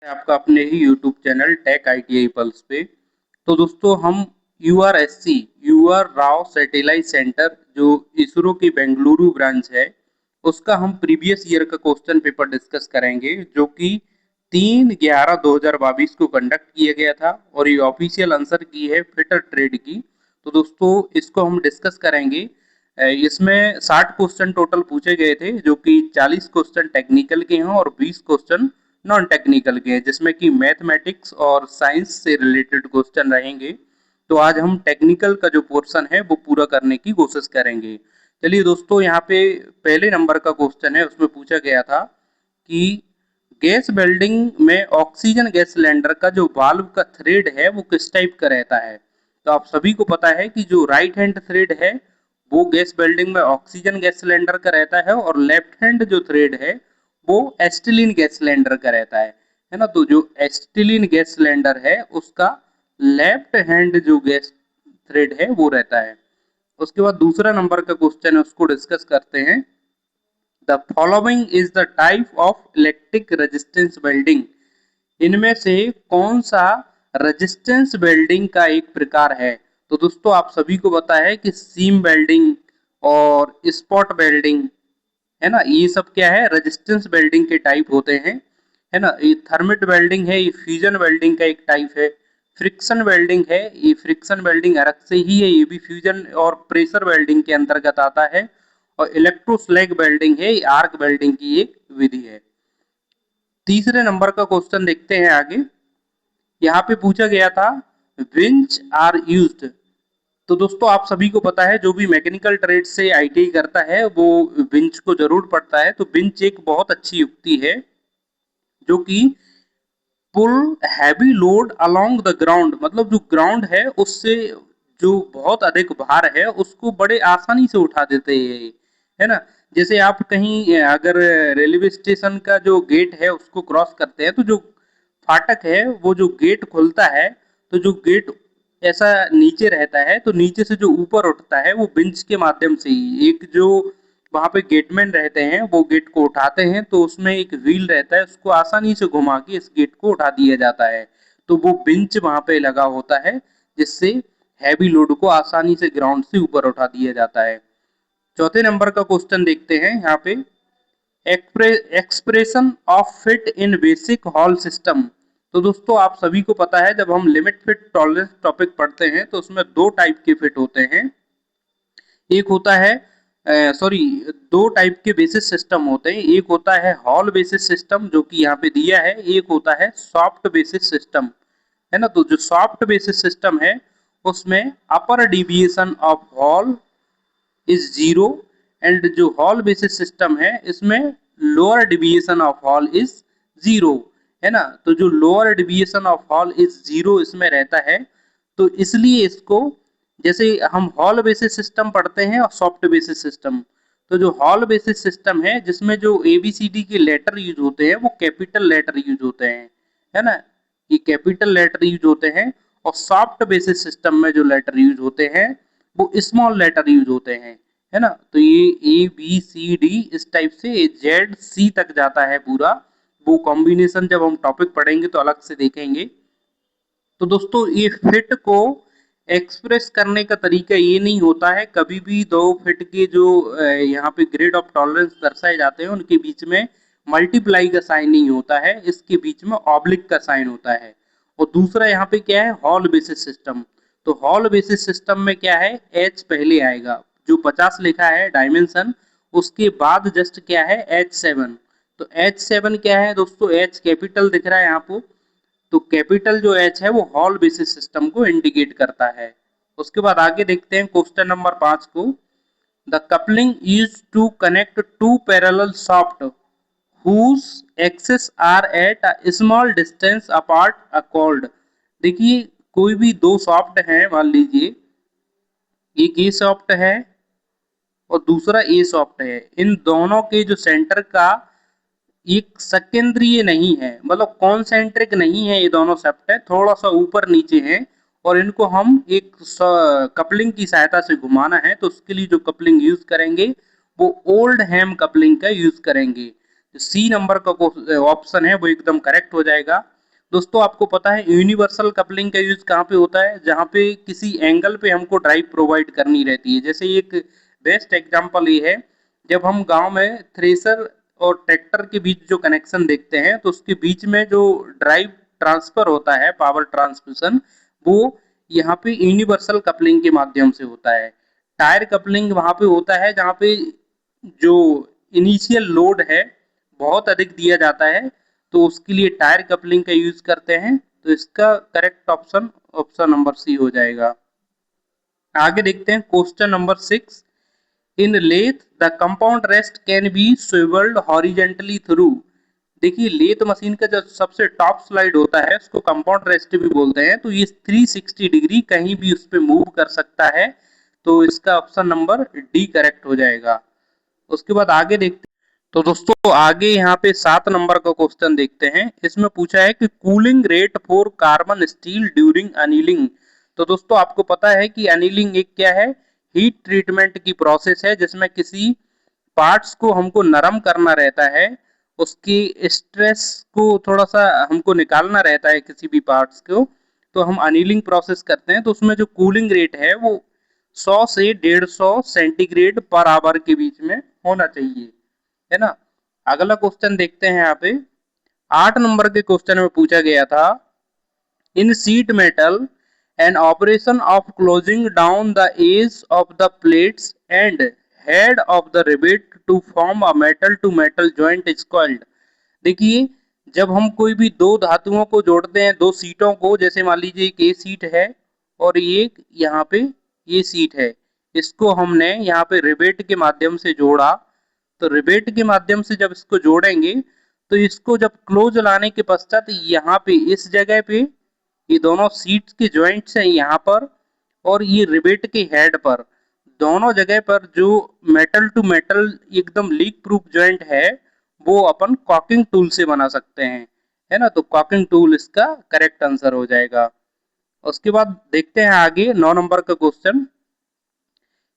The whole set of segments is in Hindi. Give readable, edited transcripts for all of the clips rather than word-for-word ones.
आपका अपने ही YouTube channel Tech ITI Pulse पे। तो दोस्तों हम URSC UR Rao satellite centre जो इसरो की बेंगलुरु ब्रांच है उसका हम प्रीवियस ईयर का क्वेश्चन पेपर डिस्कस करेंगे जो कि 3/11/2022 को कंडक्ट किया गया था और ये ऑफिशियल आंसर की है फिटर ट्रेड की। तो दोस्तों इसको हम डिस्कस करेंगे। इसमें 60 क्वेश्चन टोटल पूछे गए थे जो कि 40 क्वेश्चन टेक्निकल के हैं और 20 क्वेश्चन नॉन टेक्निकल के हैं जिसमें कि मैथमेटिक्स और साइंस से रिलेटेड क्वेश्चन रहेंगे। तो आज हम टेक्निकल का जो पोर्शन है वो पूरा करने की कोशिश करेंगे। चलिए दोस्तों, यहाँ पे पहले नंबर का क्वेश्चन है, उसमें पूछा गया था कि गैस वेल्डिंग में ऑक्सीजन गैस सिलेंडर का जो वाल्व का थ्रेड है वो किस टाइप का रहता है। तो आप सभी को पता है कि जो राइट हैंड थ्रेड है वो गैस वेल्डिंग में ऑक्सीजन गैस सिलेंडर का रहता है और लेफ्ट हैंड जो थ्रेड है वो एस्टिलीन गैस सिलेंडर का रहता है ना। तो जो एस्टिलीन गैस सिलेंडर है उसका लेफ्ट हैंड जो गैस थ्रेड है वो रहता है। उसके बाद दूसरा नंबर का क्वेश्चन है, उसको डिस्कस करते हैं। The following is the type of electric resistance welding. इनमें से कौन सा रेजिस्टेंस वेल्डिंग का एक प्रकार है। तो दोस्तों आप सभी को पता है कि सीम वेल्डिंग और स्पॉट वेल्डिंग है ना, ये सब क्या है, रेजिस्टेंस वेल्डिंग के टाइप होते हैं। है ना, ये थर्मिट वेल्डिंग है, ये फ्यूजन वेल्डिंग का एक टाइप है। फ्रिक्शन वेल्डिंग है, ये फ्रिक्शन वेल्डिंग अलग से ही है, ये भी फ्यूजन और प्रेशर वेल्डिंग के अंतर्गत आता है। और इलेक्ट्रोस्लैग वेल्डिंग है, ये आर्क वेल्डिंग की एक विधि है। तीसरे नंबर का क्वेश्चन देखते हैं आगे। यहाँ पे पूछा गया था विंच आर यूज्ड। तो दोस्तों आप सभी को पता है जो भी मैकेनिकल ट्रेड से आईटीआई करता है वो विंच को जरूर पढ़ता है। तो विंच एक बहुत अच्छी युक्ति है जो कि pull heavy load along the ground, मतलब जो ग्राउंड है उससे जो बहुत अधिक भार है उसको बड़े आसानी से उठा देते हैं, है ना। जैसे आप कहीं अगर रेलवे स्टेशन का जो गेट है उसको क्रॉस करते हैं तो जो फाटक है वो जो गेट खुलता है तो जो गेट ऐसा नीचे रहता है तो नीचे से जो ऊपर उठता है वो बिंच के माध्यम से ही, एक जो वहां पे गेटमैन रहते हैं वो गेट को उठाते हैं तो उसमें एक व्हील रहता है, उसको आसानी से घुमा के इस गेट को उठा दिया जाता है। तो वो बिंच वहां पे लगा होता है जिससे हैवी लोड को आसानी से ग्राउंड से ऊपर उठा दिया जाता है। चौथे नंबर का क्वेश्चन देखते हैं यहाँ पे। Expression of fit in basic hall system. तो दोस्तों आप सभी को पता है जब हम लिमिट फिट टॉलरेंस टॉपिक पढ़ते हैं तो उसमें दो टाइप के फिट होते हैं। एक होता है सॉरी दो टाइप के बेसिस सिस्टम होते हैं। एक होता है हॉल बेसिस सिस्टम जो कि यहाँ पे दिया है, एक होता है सॉफ्ट बेसिस सिस्टम, है ना। तो जो सॉफ्ट बेसिस सिस्टम है उसमें upper deviation of hole is zero and जो हॉल बेसिस सिस्टम है इसमें lower deviation of hole is zero, है ना। तो जो lower deviation of hole is zero इसमें रहता है तो इसलिए इसको, जैसे हम हॉल बेसिस सिस्टम पढ़ते हैं और सॉफ्ट बेसिस सिस्टम, तो जो हॉल बेसिस सिस्टम है जिसमें जो एबीसीडी के लेटर यूज होते हैं वो कैपिटल लेटर यूज होते हैं, है ना, ये कैपिटल लेटर यूज होते हैं। और सॉफ्ट बेसिस सिस्टम में जो लेटर यूज होते हैं वो स्मॉल लेटर यूज होते हैं, है ना। तो ये ए बी सी डी इस टाइप से जेड सी तक जाता है पूरा। वो कॉम्बिनेशन जब हम टॉपिक पढ़ेंगे तो अलग से देखेंगे। तो दोस्तों ये फिट को एक्सप्रेस करने का तरीका ये नहीं होता है, कभी भी दो फिट के जो यहाँ पे ग्रेड ऑफ टॉलरेंस दर्शाए जाते हैं उनके बीच में मल्टीप्लाई का साइन नहीं होता है, इसके बीच में ऑब्लिक का साइन होता है। और दूसरा यहाँ पे क्या है, हॉल बेसिस सिस्टम। तो हॉल बेसिस सिस्टम में क्या है, एच पहले आएगा, जो 50 लिखा है डायमेंशन उसके बाद जस्ट क्या है H7। तो H7 क्या है दोस्तों, एच कैपिटल दिख रहा है यहाँ पे, तो कैपिटल जो एच है वो हॉल बेसिस सिस्टम को इंडिकेट करता है। उसके बाद आगे देखते हैं क्वेश्चन नंबर 5 को। The coupling use to connect two parallel shaft whose axes are at a small distance apart are called। देखिए कोई भी दो सॉफ्ट हैं, मान लीजिए एक ए सॉफ्ट है और दूसरा ए सॉफ्ट है, इन दोनों के जो सेंटर का एक सेकेंद्रीय नहीं है, मतलब कॉन्सेंट्रिक नहीं है, ये दोनों सेप्ट है थोड़ा सा ऊपर नीचे है और इनको हम एक कपलिंग की सहायता से घुमाना है तो उसके लिए जो कपलिंग यूज करेंगे वो ओल्ड हैम कपलिंग का यूज करेंगे। सी नंबर का ऑप्शन है वो एकदम करेक्ट हो जाएगा। दोस्तों आपको पता है यूनिवर्सल कपलिंग का यूज कहाँ पे होता है, जहाँ पे किसी एंगल पे हमको ड्राइव प्रोवाइड करनी रहती है। जैसे एक बेस्ट एग्जांपल ये है, जब हम गांव में थ्रेसर और ट्रैक्टर के बीच जो कनेक्शन देखते हैं तो उसके बीच में जो ड्राइव ट्रांसफर होता है, पावर ट्रांसमिशन, वो यहाँ पे यूनिवर्सल कपलिंग के माध्यम से होता है। टायर कपलिंग वहां पे होता है जहाँ पे जो इनिशियल लोड है बहुत अधिक दिया जाता है, तो उसके लिए टायर कपलिंग का यूज करते हैं। तो इसका correct option option number C हो जाएगा। आगे देखते हैं question number 6। In lathe the compound rest can be swivelled horizontally through. देखिए लेथ मशीन का जो सबसे टॉप स्लाइड होता है उसको कंपाउंड रेस्ट भी बोलते हैं, तो ये 360 डिग्री कहीं भी उस पर मूव कर सकता है। तो इसका ऑप्शन नंबर डी करेक्ट हो जाएगा। उसके बाद आगे देखते हैं। तो दोस्तों आगे यहाँ पे 7 नंबर का क्वेश्चन देखते हैं। इसमें पूछा है कि cooling rate for carbon steel during annealing. तो दोस्तों आपको पता है कि अनिलिंग एक क्या है, हीट ट्रीटमेंट की प्रोसेस है जिसमें किसी पार्ट्स को हमको नरम करना रहता है, उसकी स्ट्रेस को थोड़ा सा हमको निकालना रहता है किसी भी पार्ट्स को, तो हम अनिलिंग प्रोसेस करते हैं। तो उसमें जो कूलिंग रेट है वो 100 से 150 सेंटीग्रेड पर आवर के बीच में होना चाहिए, है ना। अगला क्वेश्चन देखते हैं यहाँ पे 8 नंबर के क्वेश्चन में पूछा गया था, in sheet metal an operation of closing down the edge of the plates and head of the rivet to form a metal to metal joint is called। देखिए जब हम कोई भी दो धातुओं को जोड़ते हैं, दो सीटों को, जैसे मान लीजिए एक ये सीट है और एक यहाँ पे ये सीट है, इसको हमने यहाँ पे रिवेट के माध्यम से जोड़ा। तो रिवेट के माध्यम से जब इसको जोड़ेंगे तो इसको जब क्लोज लाने के पश्चात यहाँ पे इस जगह पे ये दोनों सीट्स के जॉइंट्स हैं यहाँ पर, और ये रिवेट के हेड पर, दोनों जगह पर जो मेटल टू मेटल एकदम लीक प्रूफ जॉइंट है वो अपन कॉकिंग टूल से बना सकते हैं, है ना। तो कॉकिंग टूल इसका करेक्ट आंसर हो जाएगा। उसके बाद देखते हैं आगे 9 नंबर का question,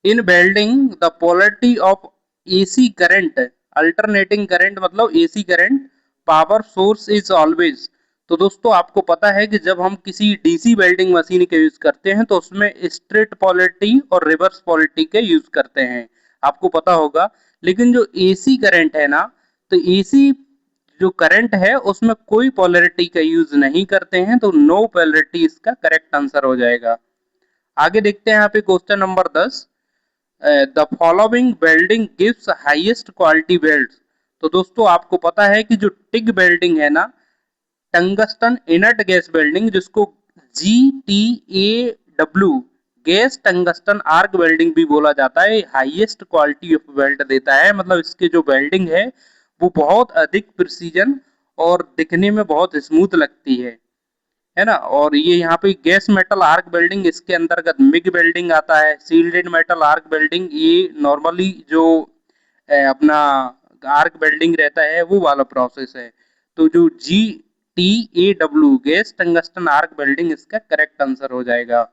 in welding the polarity of AC current alternating current मतलब AC current power source is always. तो दोस्तों आपको पता है कि जब हम किसी डीसी वेल्डिंग मशीन का यूज करते हैं तो उसमें स्ट्रेट पोलैरिटी और रिवर्स पोलैरिटी के यूज करते हैं, आपको पता होगा। लेकिन जो एसी करंट है ना, तो एसी जो करंट है उसमें कोई पोलैरिटी का यूज नहीं करते हैं, तो नो पोलैरिटी इसका करेक्ट आंसर हो जाएगा। आगे देखते हैं यहाँ पे question number 10, the following welding gives highest quality welds. तो दोस्तों आपको पता है कि जो टिग वेल्डिंग है ना, टंगस्टन इनर्ट गैस वेल्डिंग, जिसको GTAW gas tungsten arc welding भी बोला जाता है, हाईएस्ट क्वालिटी ऑफ वेल्ड देता है। मतलब इसके जो वेल्डिंग है वो बहुत अधिक प्रिसीजन और दिखने में बहुत स्मूथ लगती है ना। और ये यहाँ पे गैस मेटल आर्क वेल्डिंग, इसके अंतर्गत मिग वेल्डिंग आता है, सील्डेड मेटल आर्क वेल्डिंग, ये नॉर्मली जो अपना आर्क वेल्डिंग रहता है वो वाला प्रोसेस है। तो जो GTAW gas tungsten arc welding इसका करेक्ट आंसर हो जाएगा।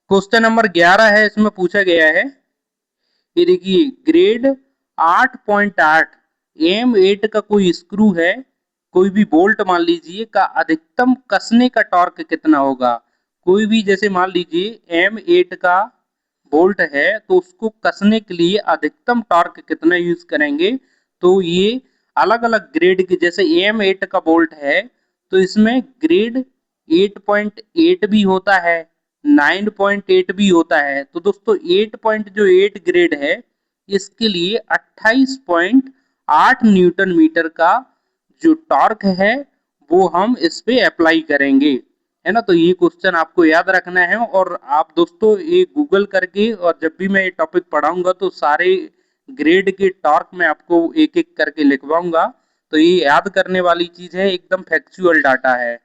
क्वेश्चन नंबर 11 है, इसमें पूछा गया है, ये देखिए ग्रेड 8.8 M8 का कोई स्क्रू है, कोई भी बोल्ट मान लीजिए का अधिकतम कसने का टॉर्क कितना होगा। कोई भी जैसे मान लीजिए M8 का बोल्ट है तो उसको कसने के लिए अधिकतम टॉर्क कितना यूज करेंगे। तो ये अलग अलग ग्रेड के, जैसे M8 का बोल्ट है तो इसमें ग्रेड 8.8 भी होता है, 9.8 भी होता है। तो दोस्तों 8 ग्रेड है, इसके लिए 28.8 न्यूटन मीटर का जो टॉर्क है वो हम इस पे अप्लाई करेंगे, है ना। तो ये क्वेश्चन आपको याद रखना है, और आप दोस्तों ये गूगल करके, और जब भी मैं ये टॉपिक पढ़ाऊंगा तो सारे ग्रेड के टॉर्क में आपको एक एक करके लिखवाऊंगा। तो ये याद करने वाली चीज है, एकदम फैक्चुअल डाटा है।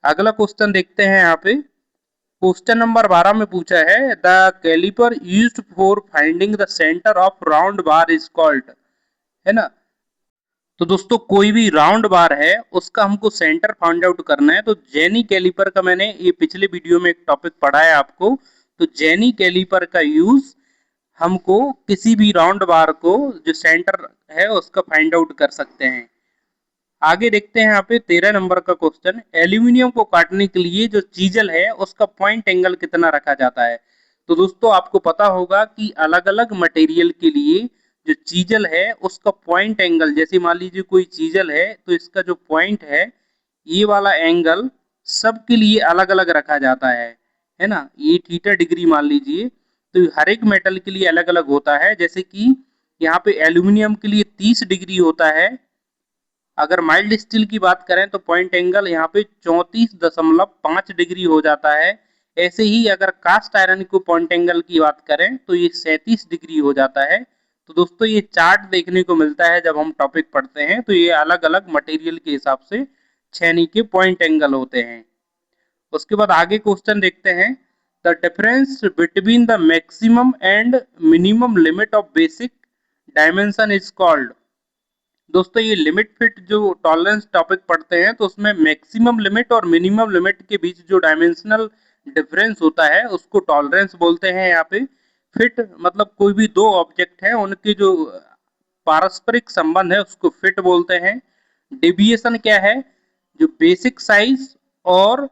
अगला क्वेश्चन देखते हैं यहाँ पे क्वेश्चन नंबर 12 में पूछा है, the caliper used for finding the centre of round bar is called, है ना। तो दोस्तों कोई भी राउंड बार है उसका हमको सेंटर फाइंड आउट करना है, तो जेनी कैलिपर का मैंने ये पिछले वीडियो में एक टॉपिक पढ़ाया आपको। तो जेनी कैलिपर का यूज हमको किसी भी राउंड बार को जो सेंटर है उसका फाइंड आउट कर सकते हैं। आगे देखते हैं यहाँ पे 13 नंबर का क्वेश्चन, एल्यूमिनियम को काटने के लिए जो चीजल है उसका पॉइंट एंगल कितना रखा जाता है। तो दोस्तों आपको पता होगा कि अलग अलग मटेरियल के लिए जो चीजल है उसका पॉइंट एंगल, जैसे मान लीजिए कोई चीजल है तो इसका जो पॉइंट है ये वाला एंगल सबके लिए अलग अलग रखा जाता है ना। ये थीटा डिग्री मान लीजिए, तो हर एक मेटल के लिए अलग अलग होता है। जैसे कि यहाँ पे एल्यूमिनियम के लिए 30 डिग्री होता है। अगर माइल्ड स्टील की बात करें तो पॉइंट एंगल यहाँ पे 34.5 डिग्री हो जाता है। ऐसे ही अगर कास्ट आयरन को पॉइंट एंगल की बात करें तो ये 37 डिग्री हो जाता है। तो दोस्तों ये चार्ट देखने को मिलता है जब हम टॉपिक पढ़ते हैं, तो ये अलग अलग मटेरियल के हिसाब से छेनी के पॉइंट एंगल होते हैं। उसके बाद आगे क्वेश्चन देखते हैं, the difference between the maximum and minimum limit of basic dimension is called. दोस्तों ये लिमिट फिट जो टॉलरेंस टॉपिक पढ़ते हैं तो उसमें मैक्सिमम लिमिट और मिनिमम लिमिट के बीच जो डायमेंशनल डिफरेंस होता है उसको टॉलरेंस बोलते हैं। यहाँ पे फिट मतलब कोई भी दो ऑब्जेक्ट है उनके जो पारस्परिक संबंध है उसको फिट बोलते हैं। डेविएशन क्या है, जो बेसिक साइज और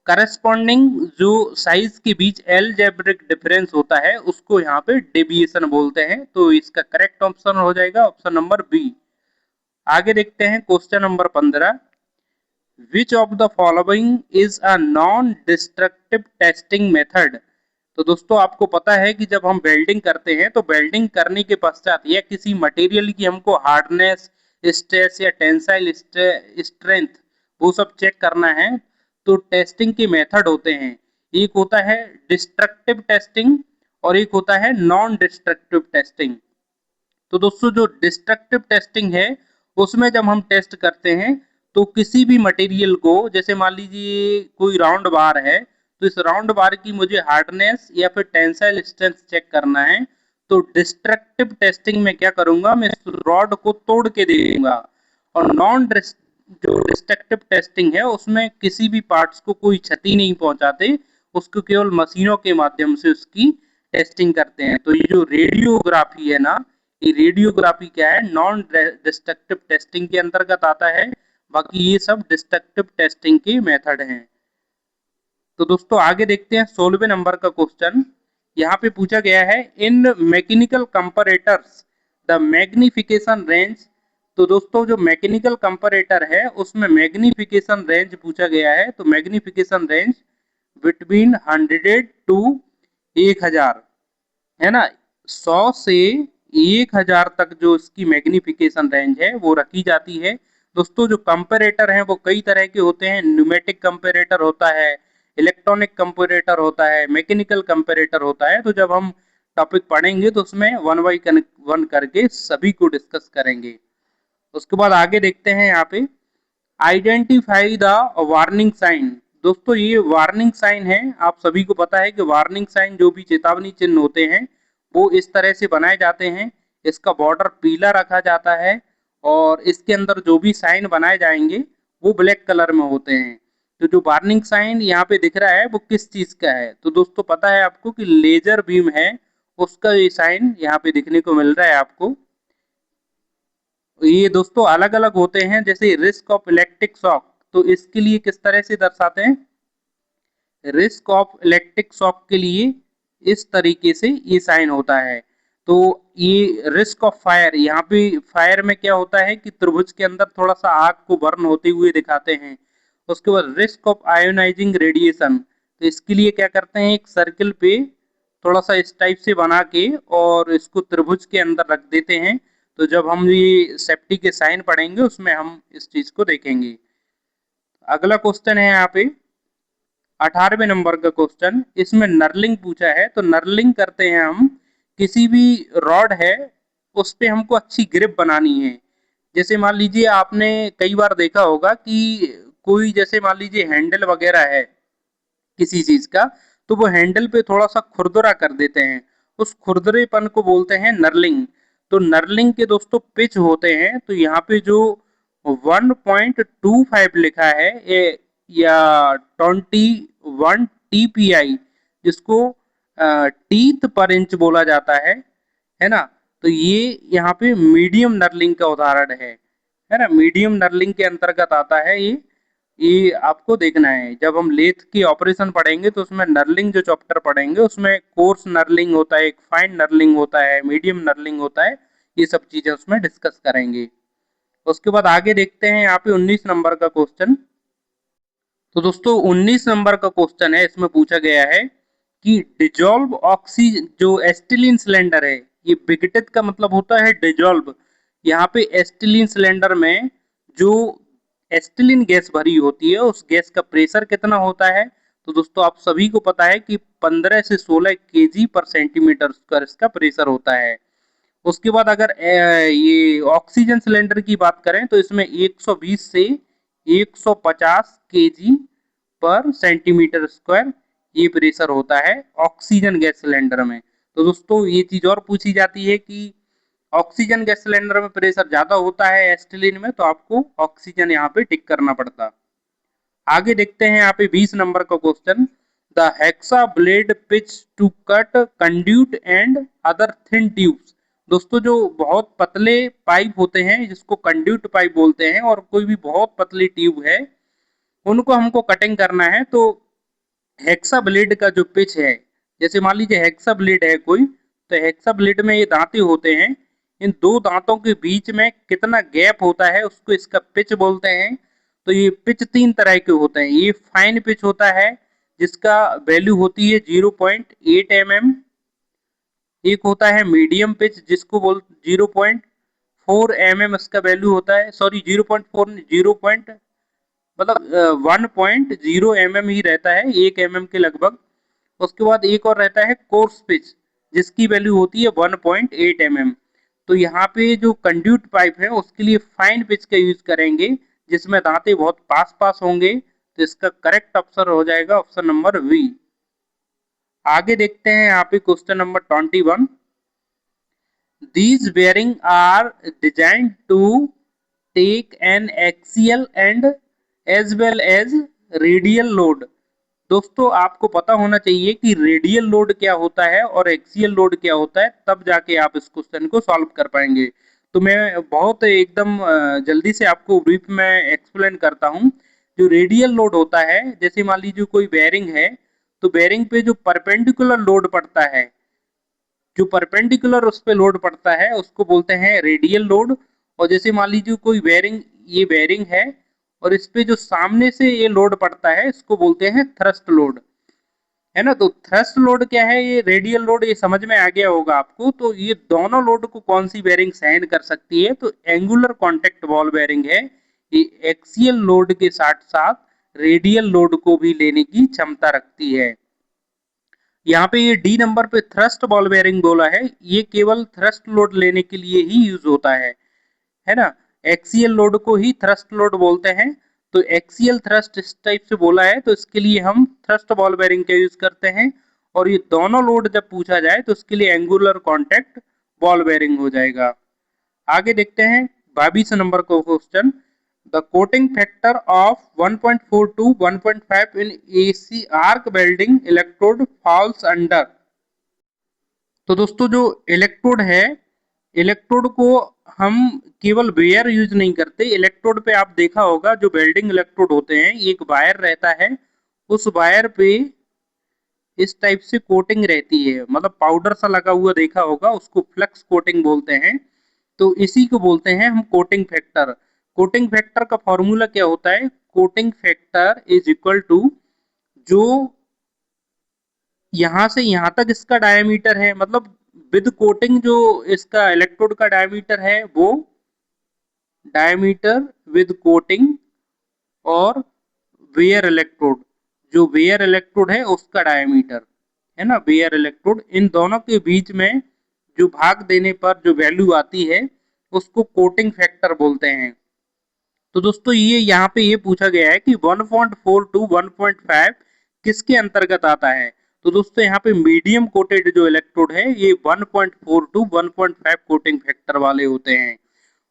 करस्पॉन्डिंग जो साइज के बीच एलजेब्रिक डिफरेंस होता है उसको यहाँ पे डेविएशन बोलते हैं। तो इसका करेक्ट ऑप्शन हो जाएगा ऑप्शन नंबर बी। आगे देखते हैं question number 15, which of the following is a non destructive testing method. तो दोस्तों आपको पता है कि जब हम वेल्डिंग करते हैं तो वेल्डिंग करने के पश्चात या किसी मटेरियल की हमको हार्डनेस, स्ट्रेस या टेंसाइल स्ट्रेंथ वो सब चेक करना है तो टेस्टिंग के मेथड होते हैं। एक होता है डिस्ट्रक्टिव टेस्टिंग और एक होता है नॉन डिस्ट्रक्टिव टेस्टिंग। तो दोस्तों जो डिस्ट्रक्टिव टेस्टिंग है उसमें जब हम टेस्ट करते हैं तो किसी भी मटेरियल को, जैसे मान लीजिए कोई राउंड बार है तो इस राउंड बार की मुझे हार्डनेस या फिर टेंसाइल स्ट्रेंथ चेक करना है, तो डिस्ट्रक्टिव टेस्टिंग में क्या करूंगा, मैं इस रॉड को तोड़ के देखूंगा। और नॉन जो डिस्ट्रक्टिव टेस्टिंग है उसमें किसी भी पार्ट्स को कोई क्षति नहीं पहुंचाते, उसको केवल मशीनों के माध्यम से उसकी टेस्टिंग करते हैं। तो ये जो रेडियोग्राफी है ना, ये रेडियोग्राफी क्या है, नॉन डिस्ट्रक्टिव टेस्टिंग के अंतर्गत आता है। बाकी ये सब डिस्ट्रक्टिव टेस्टिंग के मेथड हैं। तो दोस्तों आगे देखते हैं 16वें नंबर का क्वेश्चन। यहाँ पे पूछा गया है, इन mechanical comparators the magnification range. तो दोस्तों जो मैकेनिकल कंपैरेटर है उसमें मैग्निफिकेशन रेंज पूछा गया है। तो मैग्निफिकेशन रेंज बिटवीन 100 टू 1000 है ना, 100 से 1000 तक जो इसकी मैग्निफिकेशन रेंज है वो रखी जाती है। दोस्तों जो कंपैरेटर हैं वो कई तरह के होते हैं, न्यूमेटिक कंपैरेटर होता है, इलेक्ट्रॉनिक कंपैरेटर होता है, मैकेनिकल कंपैरेटर होता है। तो जब हम टॉपिक पढ़ेंगे तो उसमें वन बाई वन करके सभी को डिस्कस करेंगे। उसके बाद आगे देखते हैं यहाँ पे, आइडेंटिफाई द वार्निंग साइन। दोस्तों ये वार्निंग साइन है, आप सभी को पता है कि वार्निंग साइन जो भी चेतावनी चिन्ह होते हैं वो इस तरह से बनाए जाते हैं। इसका बॉर्डर पीला रखा जाता है और इसके अंदर जो भी साइन बनाए जाएंगे वो ब्लैक कलर में होते हैं। तो जो वार्निंग साइन यहाँ पे दिख रहा है वो किस चीज का है, तो दोस्तों पता है आपको कि लेजर बीम है उसका ये साइन यहाँ पे दिखने को मिल रहा है आपको। ये दोस्तों अलग अलग होते हैं, जैसे रिस्क ऑफ इलेक्ट्रिक शॉक, तो इसके लिए किस तरह से दर्शाते हैं, रिस्क ऑफ इलेक्ट्रिक शॉक के लिए इस तरीके से ये साइन होता है। तो ये रिस्क ऑफ फायर, यहाँ पे फायर में क्या होता है कि त्रिभुज के अंदर थोड़ा सा आग को बर्न होते हुए दिखाते हैं। उसके बाद रिस्क ऑफ आयोनाइजिंग रेडिएशन, तो इसके लिए क्या करते हैं, एक सर्किल पे थोड़ा सा इस टाइप से बना के और इसको त्रिभुज के अंदर रख देते हैं। तो जब हम ये सेफ्टी के साइन पढ़ेंगे उसमें हम इस चीज को देखेंगे। अगला क्वेश्चन है यहाँ पे 18वें नंबर का क्वेश्चन, इसमें नर्लिंग पूछा है। तो नर्लिंग करते हैं हम, किसी भी रॉड है उस पे हमको अच्छी ग्रिप बनानी है। जैसे मान लीजिए आपने कई बार देखा होगा कि कोई, जैसे मान लीजिए हैंडल वगैरह है किसी चीज का, तो वो हैंडल पे थोड़ा सा खुरदुरा कर देते हैं, उस खुरदरेपन को बोलते हैं नर्लिंग। तो नर्लिंग के दोस्तों पिच होते हैं, तो यहाँ पे जो 1.25 लिखा है ये या 21 TPI, जिसको टीथ पर इंच बोला जाता है ना। तो ये यहाँ पे मीडियम नर्लिंग का उदाहरण है ना, मीडियम नर्लिंग के अंतर्गत आता है ये आपको देखना है। जब हम लेथ की ऑपरेशन पढ़ेंगे तो उसमें नर्लिंग जो चैप्टर पढ़ेंगे उसमें कोर्स नर्लिंग होता है, एक फाइन नर्लिंग होता है, मीडियम नर्लिंग होता है, ये सब चीजें उसमें डिस्कस करेंगे। उसके बाद आगे देखते हैं यहाँ पे 19 नंबर का क्वेश्चन। तो दोस्तों 19 नंबर का क्वेश्चन है, इसमें पूछा गया है कि डिजॉल्व ऑक्सीजन जो एस्टिलीन सिलेंडर है, ये विघटित का मतलब होता है डिजॉल्व। यहाँ पे एस्टिलीन सिलेंडर में जो एस्टिलीन गैस भरी होती है उस गैस का प्रेशर कितना होता है। तो दोस्तों आप सभी को पता है कि 15 से 16 केजी पर सेंटीमीटर स्क्वायर इसका प्रेशर होता है। उसके बाद अगर ये ऑक्सीजन सिलेंडर की बात करें तो इसमें 120 से 150 केजी पर सेंटीमीटर स्क्वायर ये प्रेशर होता है ऑक्सीजन गैस सिलेंडर में। तो दोस्तों ये चीज और पूछी जाती है कि ऑक्सीजन गैस सिलेंडर में प्रेशर ज्यादा होता है एस्टिलीन में, तो आपको ऑक्सीजन यहाँ पे टिक करना पड़ता। आगे देखते हैं यहाँ पे 20 नंबर का question. The hacksaw blade pitch to cut conduit and other thin tubes. दोस्तों जो बहुत पतले पाइप होते हैं जिसको कंड्यूट पाइप बोलते हैं और कोई भी बहुत पतली ट्यूब है उनको हमको कटिंग करना है। तो हेक्सा ब्लेड का जो पिच है, जैसे मान लीजिए हेक्सा ब्लेड है कोई, तो हेक्सा ब्लेड में ये दांते होते हैं, इन दो दांतों के बीच में कितना गैप होता है उसको इसका पिच बोलते हैं। तो ये पिच तीन तरह के होते हैं। ये फाइन पिच होता है जिसका वैल्यू होती है 0.8 mm। एक होता है मीडियम पिच जिसको बोल 0.4 mm इसका वैल्यू होता है, सॉरी 0.4 0 मतलब 1.0 mm ही रहता है, 1 mm के लगभग। उसके बाद एक और रहता है कोर्स पिच जिसकी वैल्यू होती है 1.8 mm। तो यहाँ पे जो कंड्यूट पाइप है उसके लिए फाइन पिच का यूज करेंगे जिसमें दांते बहुत पास पास होंगे। तो इसका करेक्ट आंसर हो जाएगा ऑप्शन नंबर बी। आगे देखते हैं यहाँ पे question number 21। These bearings are designed to take an axial and as well as radial load। दोस्तों आपको पता होना चाहिए कि रेडियल लोड क्या होता है और एक्सियल लोड क्या होता है, तब जाके आप इस क्वेश्चन को सॉल्व कर पाएंगे। तो मैं बहुत एकदम जल्दी से आपको ब्रीफ में एक्सप्लेन करता हूँ। जो रेडियल लोड होता है, जैसे मान लीजिए कोई बेरिंग है, तो बेरिंग पे जो परपेंडिकुलर लोड पड़ता है, जो परपेंडिकुलर उस पे लोड पड़ता है उसको बोलते हैं रेडियल लोड। और जैसे मान लीजिए कोई बेरिंग, ये बेरिंग है और इस पे जो सामने से ये लोड पड़ता है इसको बोलते हैं थ्रस्ट लोड, है ना। तो थ्रस्ट लोड क्या है, ये रेडियल लोड, ये समझ में आ गया होगा आपको। तो ये दोनों लोड को कौन सी बेरिंग सहन कर सकती है, तो एंगुलर कॉन्टेक्ट बॉल बेरिंग है। ये एक्सियल लोड के साथ साथ रेडियल लोड को भी लेने की क्षमता रखती है। यहाँ पे ये डी नंबर पे थ्रस्ट बॉल बेरिंग बोला है, ये केवल थ्रस्ट लोड लेने के लिए ही यूज होता है ना। एक्सियल लोड को ही थ्रस्ट लोड बोलते हैं। तो एक्सियल थ्रस्ट इस टाइप से बोला है तो इसके लिए हम थ्रस्ट बॉल बेरिंग का यूज करते हैं। और ये दोनों लोड जब पूछा जाए तो उसके लिए एंगुलर कॉन्टेक्ट बॉल बेरिंग हो जाएगा। आगे देखते हैं 22 नंबर को question. The coating factor of 1.4 to 1.5 in AC arc welding electrode falls under. तो दोस्तों जो इलेक्ट्रोड है, इलेक्ट्रोड को हम केवल वेयर यूज नहीं करते। इलेक्ट्रोड पे आप देखा होगा जो वेल्डिंग इलेक्ट्रोड होते हैं, एक वायर रहता है, उस वायर पे इस टाइप से कोटिंग रहती है, मतलब पाउडर सा लगा हुआ देखा होगा, उसको फ्लक्स कोटिंग बोलते हैं। तो इसी को बोलते हैं हम कोटिंग फैक्टर। कोटिंग फैक्टर का फॉर्मूला क्या होता है, coating factor is equal to जो यहां से यहां तक इसका डायमीटर है, मतलब विद कोटिंग जो इसका इलेक्ट्रोड का डायमीटर है वो डायमीटर विद कोटिंग, और वेयर इलेक्ट्रोड, जो वेयर इलेक्ट्रोड है उसका डायमीटर, है ना, वेयर इलेक्ट्रोड, इन दोनों के बीच में जो भाग देने पर जो वैल्यू आती है उसको कोटिंग फैक्टर बोलते हैं। तो दोस्तों ये यहाँ पे ये पूछा गया है कि 1.4 टू 1.5 किसके अंतर्गत आता है। तो दोस्तों यहाँ पे मीडियम कोटेड जो इलेक्ट्रोड है ये 1.4 टू 1.5 कोटिंग फैक्टर वाले होते हैं।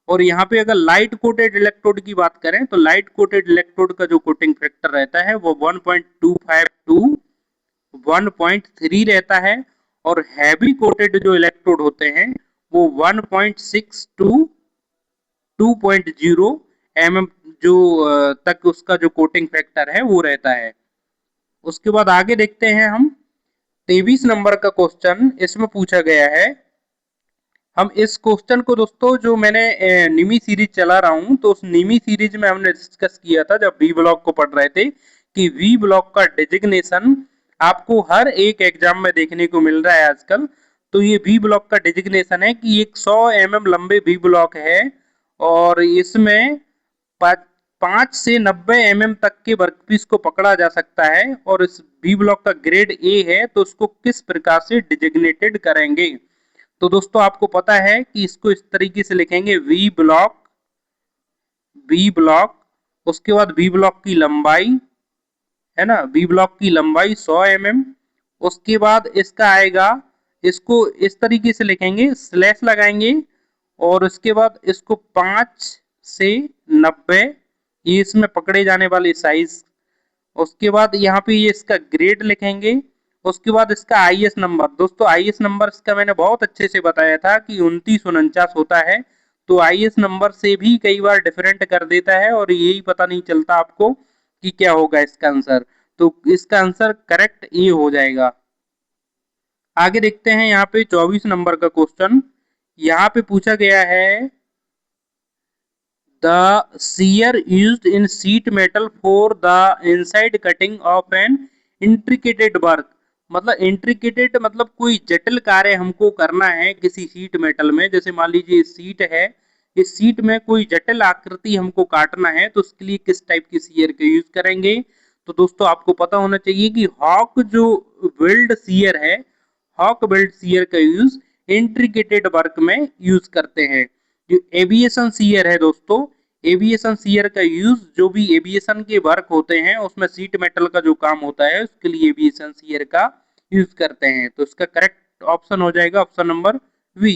और यहाँ पे अगर लाइट कोटेड इलेक्ट्रोड की बात करें तो लाइट कोटेड इलेक्ट्रोड का जो कोटिंग फैक्टर रहता है वो 1.25 टू 1.3 रहता है और हैवी कोटेड जो इलेक्ट्रोड होते हैं वो 1.6 टू 2.0 mm जो तक उसका जो कोटिंग फैक्टर है वो रहता है। उसके बाद आगे देखते हैं हम 23 नंबर का क्वेश्चन इसमें पूछा गया है। हम इस क्वेश्चन को दोस्तों जो मैंने निमी सीरीज चला रहा हूं तो उस निमी सीरीज में हमने डिस्कस किया था जब वी ब्लॉक को पढ़ रहे थे कि वी ब्लॉक का डिजिग्नेशन आपको हर एक एग्जाम में देखने को मिल रहा है आजकल। तो ये वी ब्लॉक का डिजिग्नेशन है कि एक 100 mm लंबे वी ब्लॉक है और इसमें 5 से 90 mm तक के वर्कपीस को पकड़ा जा सकता है और इस वी ब्लॉक का ग्रेड ए है तो उसको किस प्रकार से डिजिग्नेटेड करेंगे। तो दोस्तों आपको पता है कि इसको इस तरीके से लिखेंगे वी ब्लॉक, वी ब्लॉक, उसके बाद वी ब्लॉक की लंबाई है ना, वी ब्लॉक की लंबाई 100 mm, उसके बाद इसका आएगा, इसको इस तरीके से लिखेंगे, स्लैश लगाएंगे और उसके बाद इसको 5 से 90 ये इसमें पकड़े जाने वाले साइज, उसके बाद यहाँ पे ये इसका ग्रेड लिखेंगे, उसके बाद इसका आईएस नंबर। दोस्तों आईएस नंबर इसका मैंने बहुत अच्छे से बताया था कि 2949 होता है तो आईएस नंबर से भी कई बार डिफरेंट कर देता है और यही पता नहीं चलता आपको कि क्या होगा इसका आंसर। तो इसका आंसर करेक्ट ए हो जाएगा। आगे देखते हैं यहाँ पे 24 नंबर का क्वेश्चन। यहाँ पे पूछा गया है the shear used in sheet metal for the inside cutting of an intricate work। मतलब इंट्रिकेटेड मतलब कोई जटिल कार्य हमको करना है किसी शीट मेटल में, जैसे मान लीजिए सीट है, इस सीट में कोई जटिल आकृति हमको काटना है तो उसके लिए किस टाइप की सीयर का यूज करेंगे। तो दोस्तों आपको पता होना चाहिए कि हॉक जो वेल्ड सीयर है, हॉक वेल्ड सीयर का यूज इंट्रिकेटेड वर्क में यूज करते हैं। जो एविएशन सीयर है दोस्तों, एविएशन सीयर का यूज जो भी एविएशन के वर्क होते हैं उसमें सीट मेटल का जो काम होता है उसके लिए एविएशन सीयर का यूज करते हैं। तो इसका करेक्ट ऑप्शन हो जाएगा ऑप्शन नंबर वी।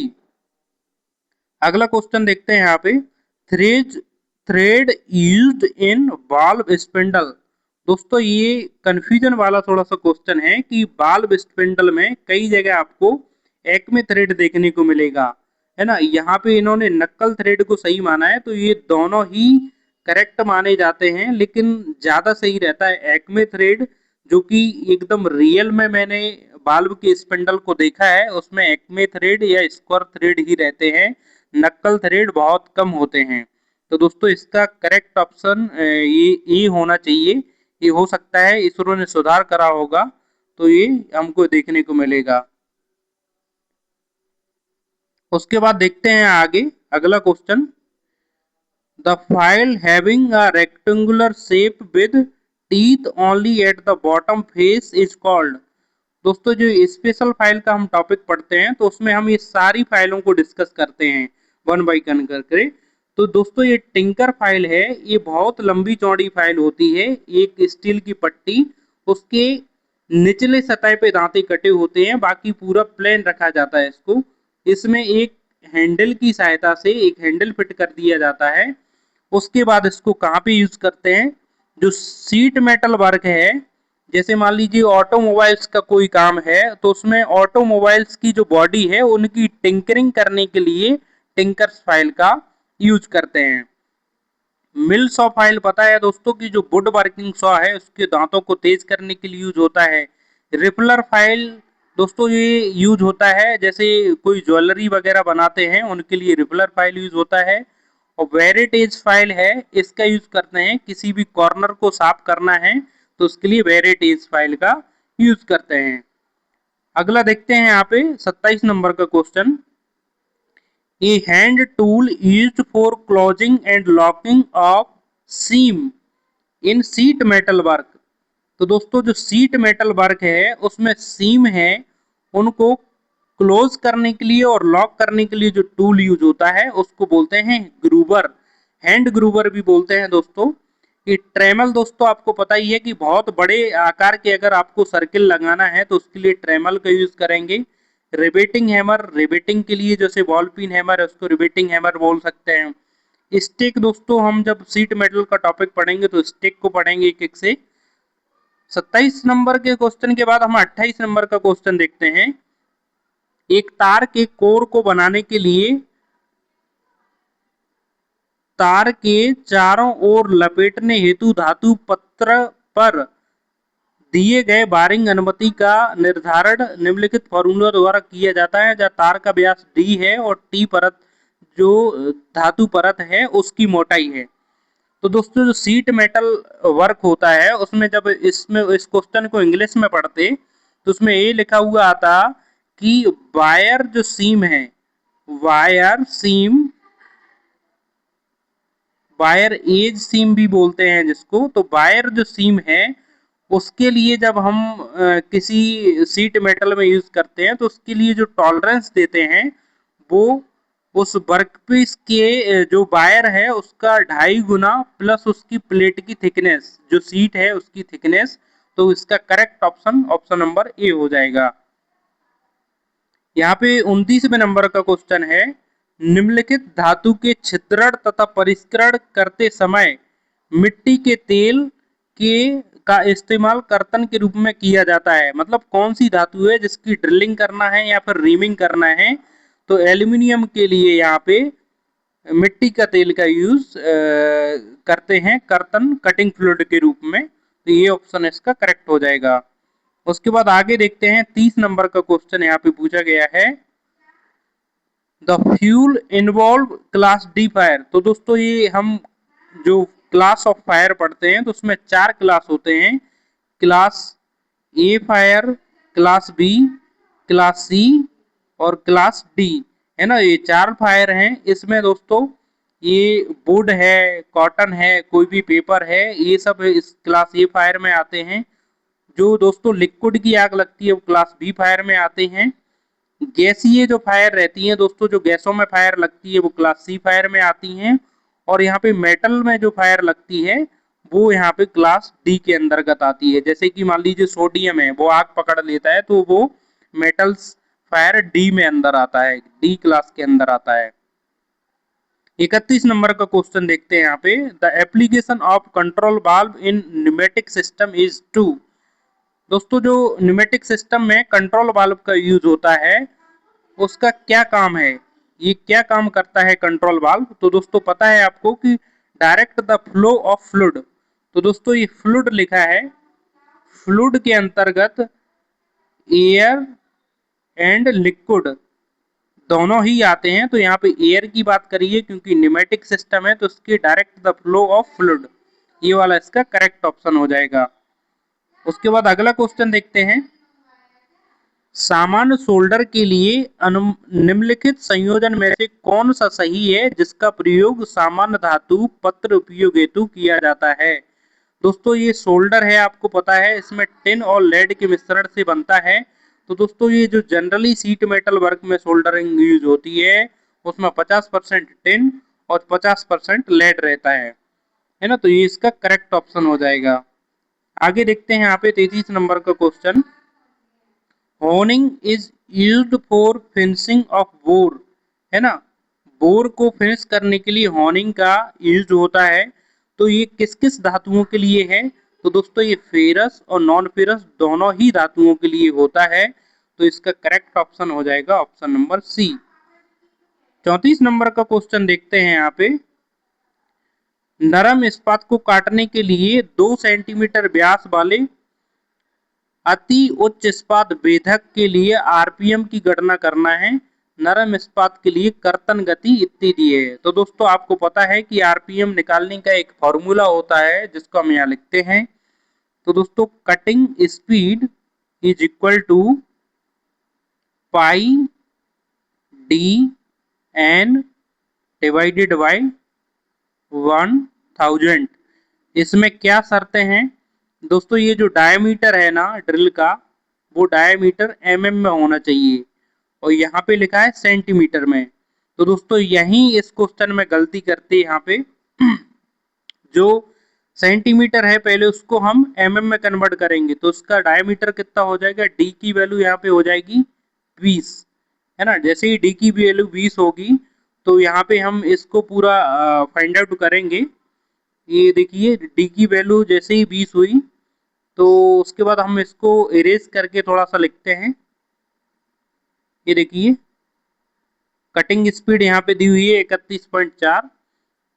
अगला क्वेश्चन देखते हैं यहाँ पे, thread thread used in valve spindle. दोस्तों ये कंफ्यूजन वाला थोड़ा सा क्वेश्चन है कि वाल्व स्पिंडल में कई जगह आपको एक्मे थ्रेड देखने को मिलेगा, है ना। यहाँ पे इन्होंने नक्कल थ्रेड को सही माना है तो ये दोनों ही करेक्ट माने जाते हैं, लेकिन ज्यादा सही रहता है एक्मे थ्रेड जो कि एकदम रियल में मैंने बाल्ब के स्पिंडल को देखा है उसमें एक्मे थ्रेड या स्क्वायर थ्रेड ही रहते हैं, नक्कल थ्रेड बहुत कम होते हैं। तो दोस्तों इसका करेक्ट ऑप्शन ये होना चाहिए। ये हो सकता है इसरो ने सुधार करा होगा तो ये हमको देखने को मिलेगा। उसके बाद देखते हैं आगे अगला question, the file having a rectangular shape with teeth only at the bottom face is called. दोस्तों जो स्पेशल फाइल का हम टॉपिक पढ़ते हैं तो उसमें हम ये सारी फाइलों को डिस्कस करते हैं वन बाई वन करके। तो दोस्तों ये टिंकर फाइल है, ये बहुत लंबी चौड़ी फाइल होती है, एक स्टील की पट्टी, उसके निचले सतह पे दांते कटे होते हैं, बाकी पूरा प्लेन रखा जाता है इसको। इसमें एक हैंडल की सहायता से एक हैंडल फिट कर दिया जाता है। उसके बाद इसको कहाँ पे यूज करते हैं, जो सीट मेटल वर्क है, जैसे मान लीजिए ऑटोमोबाइल्स का कोई काम है तो उसमें ऑटोमोबाइल्स की जो बॉडी है उनकी टिंकरिंग करने के लिए टिंकर्स फाइल का यूज करते हैं। मिल सॉ फाइल पता है दोस्तों की जो वुड वर्किंग सॉ है उसके दांतों को तेज करने के लिए यूज होता है। रिपलर फाइल दोस्तों ये यूज होता है जैसे कोई ज्वेलरी वगैरह बनाते हैं उनके लिए रिपलर फाइल यूज होता है। और वेरिटेज फाइल है, इसका यूज करते हैं किसी भी कॉर्नर को साफ करना है तो उसके लिए वेरिटेज फाइल का यूज करते हैं। अगला देखते हैं यहाँ पे 27 नंबर का question, a hand tool used for closing and locking of seam in sheet metal work। तो दोस्तों जो सीट मेटल वर्क है उसमें सीम है उनको क्लोज करने के लिए और लॉक करने के लिए जो टूल यूज होता है उसको बोलते हैं ग्रूवर, हैंड ग्रूवर भी बोलते हैं दोस्तों। ये ट्रेमल दोस्तों आपको पता ही है कि बहुत बड़े आकार के अगर आपको सर्किल लगाना है तो उसके लिए ट्रेमल का यूज करेंगे। रिवेटिंग हैमर, रिवेटिंग के लिए जैसे बॉल पिन हैमर है उसको रिवेटिंग हैमर बोल सकते हैं। स्टिक दोस्तों हम जब सीट मेटल का टॉपिक पढ़ेंगे तो स्टिक को पढ़ेंगे एक एक से। 27 नंबर के क्वेश्चन के बाद हम 28 नंबर का क्वेश्चन देखते हैं। एक तार के कोर को बनाने के लिए तार के चारों ओर लपेटने हेतु धातु पत्र पर दिए गए बारिंग अनुमति का निर्धारण निम्नलिखित फॉर्मूला द्वारा किया जाता है, जहाँ तार का व्यास डी है और टी परत जो धातु परत है उसकी मोटाई है। तो दोस्तों जो सीट मेटल वर्क होता है उसमें जब इसमें इस क्वेश्चन को इंग्लिश में पढ़ते तो उसमें ये लिखा हुआ आता कि वायर जो सीम है, वायर सीम, वायर एज सीम भी बोलते हैं जिसको, तो वायर जो सीम है उसके लिए जब हम किसी सीट मेटल में यूज करते हैं तो उसके लिए जो टॉलरेंस देते हैं वो उस वर्कपीस के जो वायर है उसका 2.5 गुना प्लस उसकी प्लेट की थिकनेस, जो सीट है उसकी थिकनेस। तो इसका correct option option number A हो जाएगा। यहाँ पे 29वें नंबर का क्वेश्चन है, निम्नलिखित धातु के छिद्रण तथा परिष्करण करते समय मिट्टी के तेल के का इस्तेमाल कर्तन के रूप में किया जाता है। मतलब कौन सी धातु है जिसकी ड्रिलिंग करना है या फिर रीमिंग करना है, तो एल्यूमिनियम के लिए यहाँ पे मिट्टी का तेल का यूज करते हैं कर्तन कटिंग फ्लूइड के रूप में। तो ये ऑप्शन इसका करेक्ट हो जाएगा। उसके बाद आगे देखते हैं 30 नंबर का क्वेश्चन यहाँ पे पूछा गया है, the fuel involve class D fire. तो दोस्तों ये हम जो क्लास ऑफ फायर पढ़ते हैं तो उसमें 4 क्लास होते हैं, class A fire, class B, class C और क्लास डी, है ना। ये 4 फायर हैं। इसमें दोस्तों ये वुड है, कॉटन है, कोई भी पेपर है, ये सब इस क्लास ए फायर में आते हैं। जो दोस्तों लिक्विड की आग लगती है वो क्लास बी फायर में आते हैं। गैसीय जो फायर रहती है दोस्तों, जो गैसों में फायर लगती है वो क्लास सी फायर में आती हैं। और यहाँ पे मेटल में जो फायर लगती है वो यहाँ पे क्लास डी के अंतर्गत आती है। जैसे कि मान लीजिए सोडियम है, वो आग पकड़ लेता है तो वो मेटल्स फायर डी में अंदर आता है, डी क्लास के अंदर आता है। 31 नंबर का क्वेश्चन देखते हैं यहाँ पे, the application of control valve in pneumatic system is to. दोस्तों जो न्यूमेटिक सिस्टम में कंट्रोल वाल्व का यूज होता है उसका क्या काम है, ये क्या काम करता है कंट्रोल वाल्व। तो दोस्तों पता है आपको कि direct the flow of fluid. तो दोस्तों ये फ्लूइड लिखा है, फ्लूइड के अंतर्गत एयर एंड लिक्विड दोनों ही आते हैं। तो यहाँ पे एयर की बात करिए क्योंकि न्यूमेटिक सिस्टम है तो इसके direct the flow of fluid, ये वाला इसका करेक्ट ऑप्शन हो जाएगा। उसके बाद अगला क्वेश्चन देखते हैं, सामान्य सोल्डर के लिए निम्नलिखित संयोजन में से कौन सा सही है जिसका प्रयोग सामान्य धातु पत्र उपयोग हेतु किया जाता है। दोस्तों ये सोल्डर है, आपको पता है इसमें टिन और लेड के मिश्रण से बनता है। तो दोस्तों ये जो जनरली सीट मेटल वर्क में सोल्डरिंग यूज होती है उसमें 50% टिन और 50% लेड रहता है ना। तो ये इसका करेक्ट ऑप्शन हो जाएगा। आगे देखते हैं यहाँ पे 33 नंबर का question, honing is used for finishing of bore, है ना। बोर को फिनिश करने के लिए होनिंग का यूज होता है। तो ये किस किस धातुओं के लिए है, तो दोस्तों ये फेरस और नॉन फेरस दोनों ही धातुओं के लिए होता है। तो इसका करेक्ट ऑप्शन हो जाएगा ऑप्शन नंबर सी। 34 नंबर का क्वेश्चन देखते हैं यहाँ पे, नरम इस्पात को काटने के लिए 2 सेंटीमीटर व्यास वाले अति उच्च इस्पात भेदक के लिए आरपीएम की गणना करना है, नरम इस्पात के लिए कर्तन गति इत्यादि है। तो दोस्तों आपको पता है कि आरपीएम निकालने का एक फॉर्मूला होता है जिसको हम यहाँ लिखते हैं। तो दोस्तों cutting speed is equal to pi D N divided by 1000। इसमें क्या शर्तें हैं दोस्तों, ये जो डायमीटर है ना ड्रिल का वो डायमीटर एमएम में होना चाहिए और यहाँ पे लिखा है सेंटीमीटर में। तो दोस्तों यही इस क्वेश्चन में गलती करते हैं। यहाँ पे जो सेंटीमीटर है पहले उसको हम एमएम में कन्वर्ट करेंगे तो उसका डायमीटर कितना हो जाएगा, डी की वैल्यू यहाँ पे हो जाएगी 20, है ना। जैसे ही डी की वैल्यू 20 होगी तो यहाँ पे हम इसको पूरा फाइंड आउट करेंगे। ये देखिए डी की वैल्यू जैसे ही 20 हुई तो उसके बाद हम इसको इरेज करके थोड़ा सा लिखते हैं। ये देखिए कटिंग स्पीड यहाँ पे दी हुई है 31.4,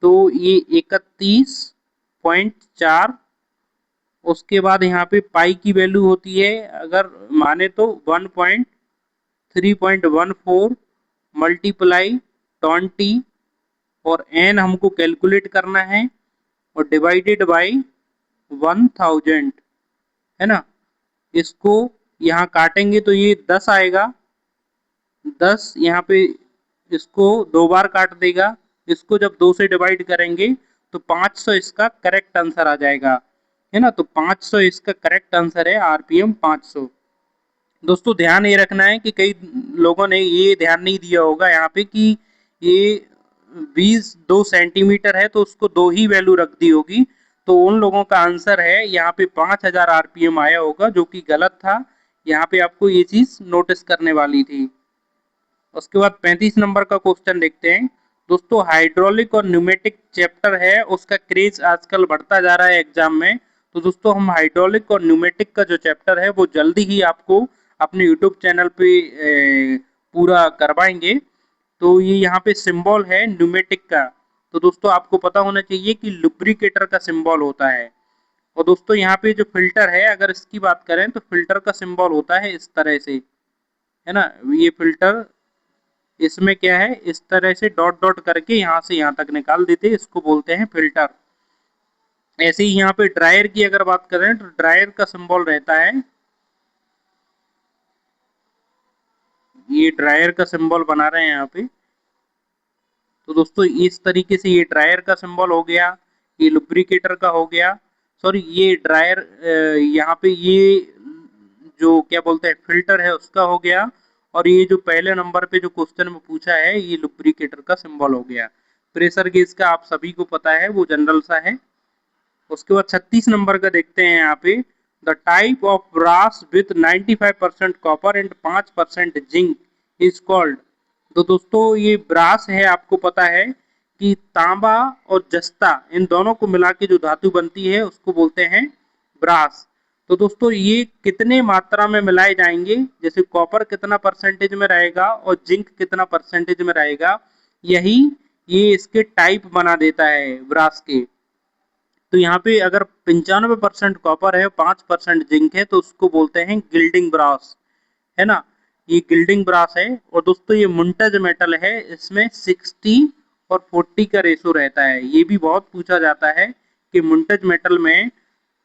तो ये 31.4। उसके बाद यहाँ पे पाई की वैल्यू होती है अगर माने तो 1.3.14 मल्टीप्लाई 20, और एन हमको कैलकुलेट करना है, और डिवाइडेड बाई 1000, है ना। इसको यहाँ काटेंगे तो ये 10 आएगा, 10 यहाँ पे इसको 2 बार काट देगा। इसको जब 2 से डिवाइड करेंगे तो 500 इसका करेक्ट आंसर आ जाएगा, है ना। तो 500 इसका करेक्ट आंसर है, आरपीएम 500। दोस्तों ध्यान ये रखना है कि कई लोगों ने ये ध्यान नहीं दिया होगा यहाँ पे कि ये 2 सेंटीमीटर है तो उसको 2 ही वैल्यू रख दी होगी, तो उन लोगों का आंसर है यहाँ पे 5000 आरपीएम आया होगा, जो कि गलत था। यहाँ पे आपको ये चीज नोटिस करने वाली थी। उसके बाद 35 नंबर का क्वेश्चन देखते हैं। दोस्तों हाइड्रोलिक और न्यूमेटिक चैप्टर है, उसका क्रेज आजकल बढ़ता जा रहा है एग्जाम में। तो दोस्तों हम हाइड्रोलिक और न्यूमेटिक का जो चैप्टर है वो जल्दी ही आपको अपने यूट्यूब चैनल पे पूरा करवाएंगे। तो ये यहाँ पे सिंबल है न्यूमेटिक का, तो दोस्तों आपको पता होना चाहिए कि लुब्रिकेटर का सिंबल होता है। और दोस्तों यहाँ पे जो फिल्टर है अगर इसकी बात करें तो फिल्टर का सिंबल होता है इस तरह से, है ना। ये फिल्टर इसमें क्या है, इस तरह से डॉट डॉट करके यहाँ से यहाँ तक निकाल देते हैं, इसको बोलते हैं फिल्टर। ऐसे ही यहाँ पे ड्रायर की अगर बात करें तो ड्रायर का सिंबल रहता है, ये ड्रायर का सिंबल बना रहे हैं यहाँ पे। तो दोस्तों इस तरीके से ये ड्रायर का सिंबल हो गया, ये लुब्रिकेटर का हो गया, सॉरी ये ड्रायर यहाँ पे ये जो क्या बोलते हैं फिल्टर है उसका हो गया, और ये जो पहले नंबर पे जो क्वेश्चन में पूछा है ये लुब्रिकेटर का सिंबल हो गया। प्रेशर गेज का आप सभी को पता है, वो जनरल सा है। उसके बाद 36 नंबर का देखते हैं यहाँ पे, the type of brass with 95% copper and 5% zinc is called. तो दोस्तों ये ब्रास है, आपको पता है कि तांबा और जस्ता इन दोनों को मिला के जो धातु बनती है उसको बोलते हैं ब्रास। तो दोस्तों ये कितने मात्रा में मिलाए जाएंगे, जैसे कॉपर कितना परसेंटेज में रहेगा और जिंक कितना परसेंटेज में रहेगा, यही ये इसके टाइप बना देता है ब्रास के। तो यहाँ पे अगर 95% कॉपर है 5% जिंक है तो उसको बोलते हैं गिल्डिंग ब्रास, है ना। ये गिल्डिंग ब्रास है। और दोस्तों ये मुंटज मेटल है, इसमें 60 और 40 का रेशो रहता है। ये भी बहुत पूछा जाता है कि मुंटज मेटल में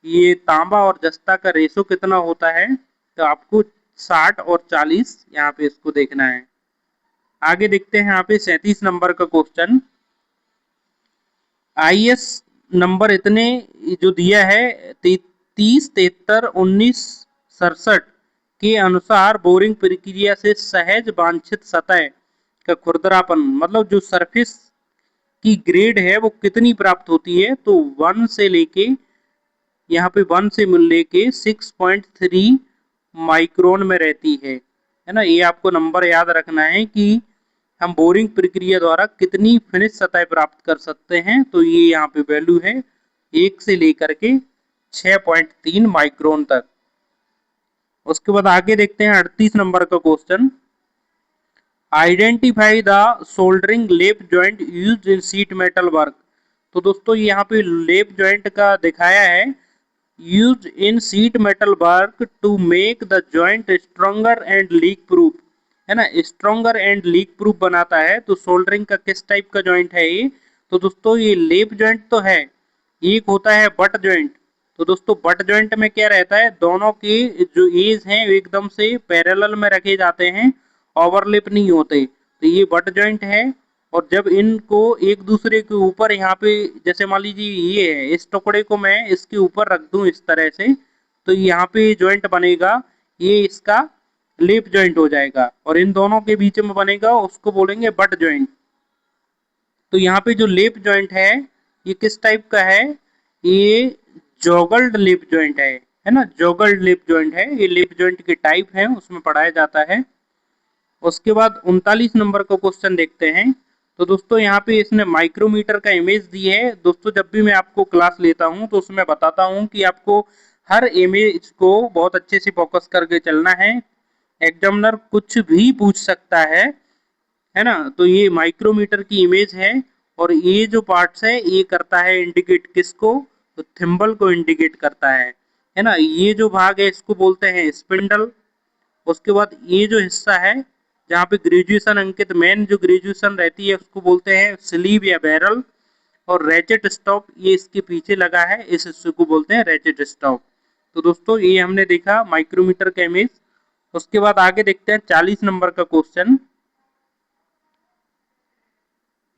ये तांबा और जस्ता का रेशो कितना होता है, तो आपको 60 और 40 यहाँ पे इसको देखना है। आगे देखते हैं यहाँ पे 37 नंबर का क्वेश्चन। आईएस नंबर इतने जो दिया है 30, 73, 19, 67 के अनुसार बोरिंग प्रक्रिया से सहज वांछित सतह का खुरदरापन, मतलब जो सरफेस की ग्रेड है वो कितनी प्राप्त होती है, तो 1 से लेके यहाँ पे 1 से लेके 6.3 माइक्रोन में रहती है ना। ये आपको नंबर याद रखना है कि हम बोरिंग प्रक्रिया द्वारा कितनी फिनिश सतह प्राप्त कर सकते हैं, तो ये यहाँ पे वैल्यू है 1 से लेकर के 6.3 माइक्रोन तक। उसके बाद आगे देखते हैं 38 नंबर का question. Identify the soldering lap joint used in sheet metal work. तो दोस्तों यहाँ पे लेप जॉइंट का दिखाया है, used in sheet metal work to make the joint stronger and leak proof, है ना। स्ट्रॉन्गर एंड लीक प्रूफ बनाता है। तो सोल्डरिंग का किस टाइप का जॉइंट है ये, तो दोस्तों ये लेप जॉइंट तो है, एक होता है बट जॉइंट। तो दोस्तों बट जॉइंट में क्या रहता है, दोनों के जो एज हैं एकदम से पैरेलल में रखे जाते हैं, ओवरलैप नहीं होते, तो ये बट जॉइंट है। और जब इनको एक दूसरे के ऊपर यहाँ पे जैसे मान लीजिए ये है, इस टुकड़े को मैं इसके ऊपर रख दूं इस तरह से, तो यहाँ पे जॉइंट बनेगा, ये इसका लेप जॉइंट हो जाएगा, और इन दोनों के बीच में बनेगा उसको बोलेंगे बट जॉइंट। तो यहाँ पे जो लेप जॉइंट है ये किस टाइप का है, ये जोगल्ड लेप जॉइंट है ना। जोगल्ड लेप जॉइंट है, ये लेप जॉइंट के टाइप है उसमें पढ़ाया जाता है। उसके बाद 39 नंबर का क्वेश्चन देखते हैं। तो दोस्तों यहाँ पे इसने माइक्रोमीटर का इमेज दी है। दोस्तों जब भी मैं आपको क्लास लेता हूँ तो उसमें बताता हूँ कि आपको हर इमेज को बहुत अच्छे से फोकस करके चलना है। एग्जामिनर कुछ भी पूछ सकता है ना। तो ये माइक्रोमीटर की इमेज है और ये जो पार्ट्स है ये करता है इंडिकेट किसको, तो थिम्बल को इंडिकेट करता है ना। ये जो भाग है इसको बोलते हैं स्पिंडल। उसके बाद ये जो हिस्सा है जहाँ पे ग्रेजुएशन अंकित मेन जो ग्रेजुएशन रहती है उसको बोलते हैं स्लीव या बैरल। और रेचेट स्टॉप ये इसके पीछे लगा है, इस हिस्से को बोलते हैं रेचेट स्टॉप। तो दोस्तों ये हमने देखा माइक्रोमीटर का इमेज। उसके बाद आगे देखते हैं 40 नंबर का क्वेश्चन।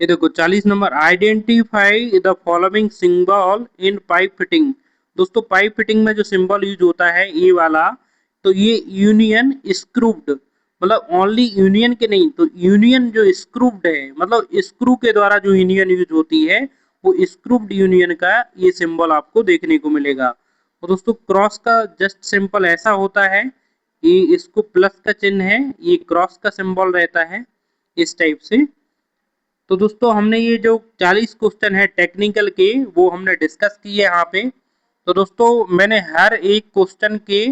ये देखो 40 number, identify the following symbol in pipe fitting. दोस्तों पाइप फिटिंग में जो सिंबल यूज होता है ये वाला, तो ये यूनियन स्क्रूड, मतलब ओनली यूनियन के नहीं, तो यूनियन जो स्क्रूड है मतलब स्क्रू के द्वारा जो यूनियन यूज होती है वो स्क्रूड यूनियन का ये सिंबल आपको देखने को मिलेगा। और दोस्तों क्रॉस का जस्ट सिंपल ऐसा होता है, ये इसको प्लस का चिन्ह है, ये क्रॉस का सिंबल रहता है इस टाइप से। तो दोस्तों हमने ये जो 40 क्वेश्चन है टेक्निकल के वो हमने डिस्कस किए यहाँ पे। तो दोस्तों मैंने हर एक क्वेश्चन के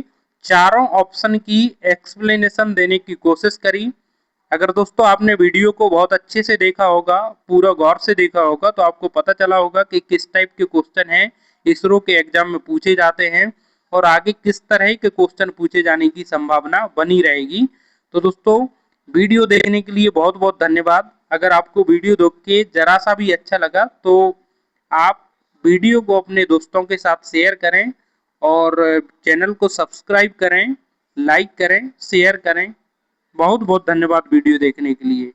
चारों ऑप्शन की एक्सप्लेनेशन देने की कोशिश करी। अगर दोस्तों आपने वीडियो को बहुत अच्छे से देखा होगा, पूरा गौर से देखा होगा, तो आपको पता चला होगा कि किस टाइप के क्वेश्चन हैं इसरो के एग्जाम में पूछे जाते हैं और आगे किस तरह के क्वेश्चन पूछे जाने की संभावना बनी रहेगी। तो दोस्तों वीडियो देखने के लिए बहुत बहुत धन्यवाद। अगर आपको वीडियो देख के जरा सा भी अच्छा लगा तो आप वीडियो को अपने दोस्तों के साथ शेयर करें और चैनल को सब्सक्राइब करें, लाइक करें, शेयर करें। बहुत बहुत धन्यवाद वीडियो देखने के लिए।